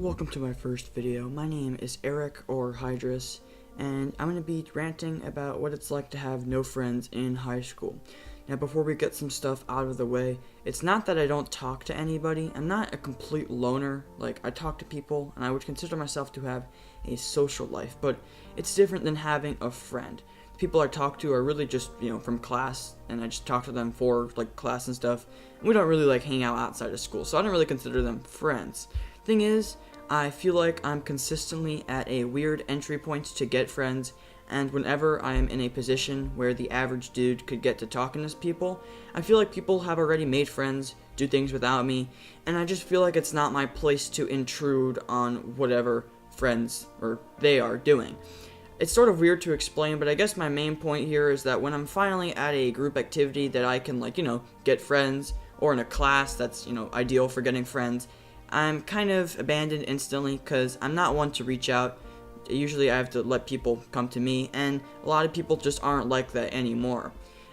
Welcome to my first video. My name is Eric or Hydrus, and I'm going to be ranting about what it's like to have no friends in high school. Now, before we get some stuff out of the way, it's not that I don't talk to anybody. I'm not a complete loner. Like, I talk to people, and I would consider myself to have a social life, but it's different than having a friend. The people I talk to are really just, from class, and I just talk to them for, class and stuff, and we don't really, hang out outside of school, so I don't really consider them friends. Thing is, I feel like I'm consistently at a weird entry point to get friends, and whenever I am in a position where the average dude could get to talking to people, I feel like people have already made friends, do things without me, and I just feel like it's not my place to intrude on whatever friends or they are doing. It's sort of weird to explain, but I guess my main point here is that when I'm finally at a group activity that I can, get friends, or in a class that's, ideal for getting friends, I'm kind of abandoned instantly because I'm not one to reach out. Usually I have to let people come to me, and a lot of people just aren't like that anymore.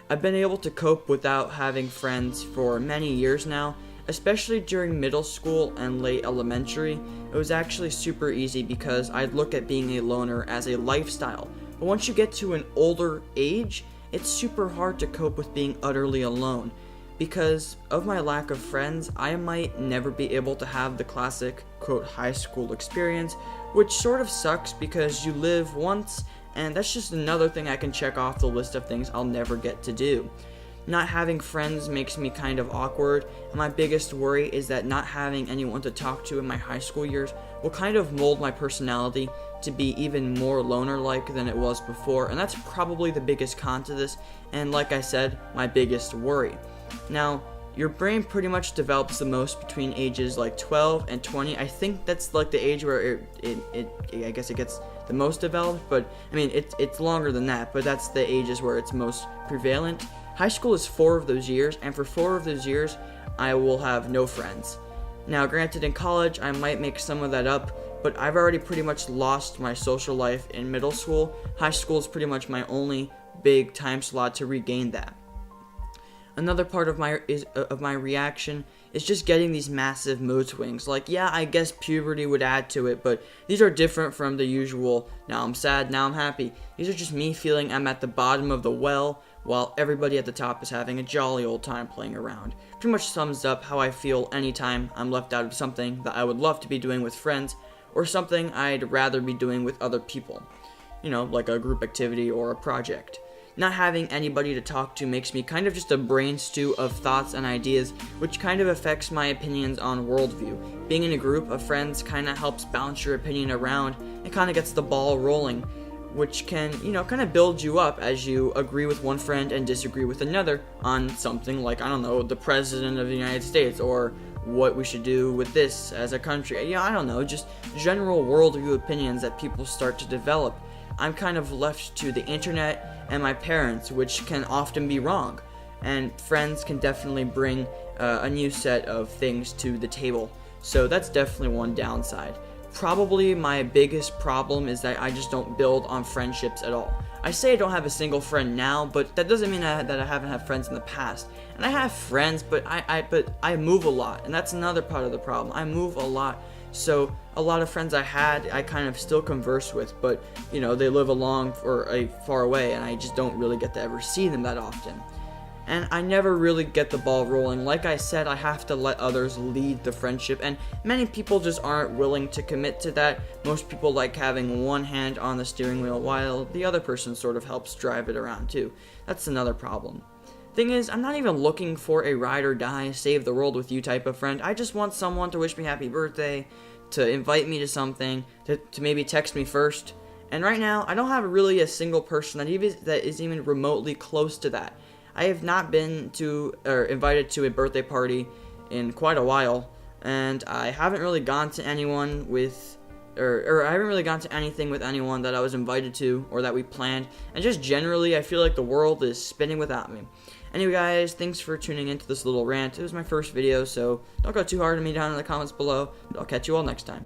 I've been able to cope without having friends for many years now, especially during middle school and late elementary. It was actually super easy because I'd look at being a loner as a lifestyle. But once you get to an older age, it's super hard to cope with being utterly alone. Because of my lack of friends, I might never be able to have the classic, quote, high school experience, which sort of sucks because you live once, and that's just another thing I can check off the list of things I'll never get to do. Not having friends makes me kind of awkward, and my biggest worry is that not having anyone to talk to in my high school years will kind of mold my personality to be even more loner-like than it was before, and that's probably the biggest con to this, and like I said, my biggest worry. Now, your brain pretty much develops the most between ages 12 and 20. I think that's the age where I guess it gets the most developed, but I mean it's longer than that, but that's the ages where it's most prevalent. High school is 4 of those years, and for 4 of those years I will have no friends. Now, granted, in college I might make some of that up, but I've already pretty much lost my social life in middle school. High school is pretty much my only big time slot to regain that. Another part of my reaction is just getting these massive mood swings. Yeah, I guess puberty would add to it, but these are different from the usual, now I'm sad, now I'm happy. These are just me feeling I'm at the bottom of the well, while everybody at the top is having a jolly old time playing around. Pretty much sums up how I feel anytime I'm left out of something that I would love to be doing with friends, or something I'd rather be doing with other people. Like a group activity or a project. Not having anybody to talk to makes me kind of just a brain stew of thoughts and ideas, which kind of affects my opinions on worldview. Being in a group of friends kind of helps bounce your opinion around and kind of gets the ball rolling, which can, kind of build you up as you agree with one friend and disagree with another on something like, the President of the United States, or what we should do with this as a country. Just general worldview opinions that people start to develop. I'm kind of left to the internet and my parents, which can often be wrong, and friends can definitely bring a new set of things to the table, so that's definitely one downside. Probably my biggest problem is that I just don't build on friendships at all. I say I don't have a single friend now, but that doesn't mean that I haven't had friends in the past. And I have friends, but I move a lot, and that's another part of the problem. I move a lot. So a lot of friends I had, I kind of still converse with, but they live along or far away, and I just don't really get to ever see them that often. And I never really get the ball rolling. Like I said, I have to let others lead the friendship, and many people just aren't willing to commit to that. Most people like having one hand on the steering wheel while the other person sort of helps drive it around too. That's another problem. Thing is, I'm not even looking for a ride or die, save the world with you type of friend. I just want someone to wish me happy birthday, to invite me to something, to maybe text me first. And right now, I don't have really a single person that is even remotely close to that. I have not been invited to a birthday party in quite a while, and I haven't really gone to anyone I haven't really gone to anything with anyone that I was invited to or that we planned, and just generally I feel like the world is spinning without me. Anyway guys, thanks for tuning into this little rant. It was my first video, so don't go too hard on me down in the comments below, but I'll catch you all next time.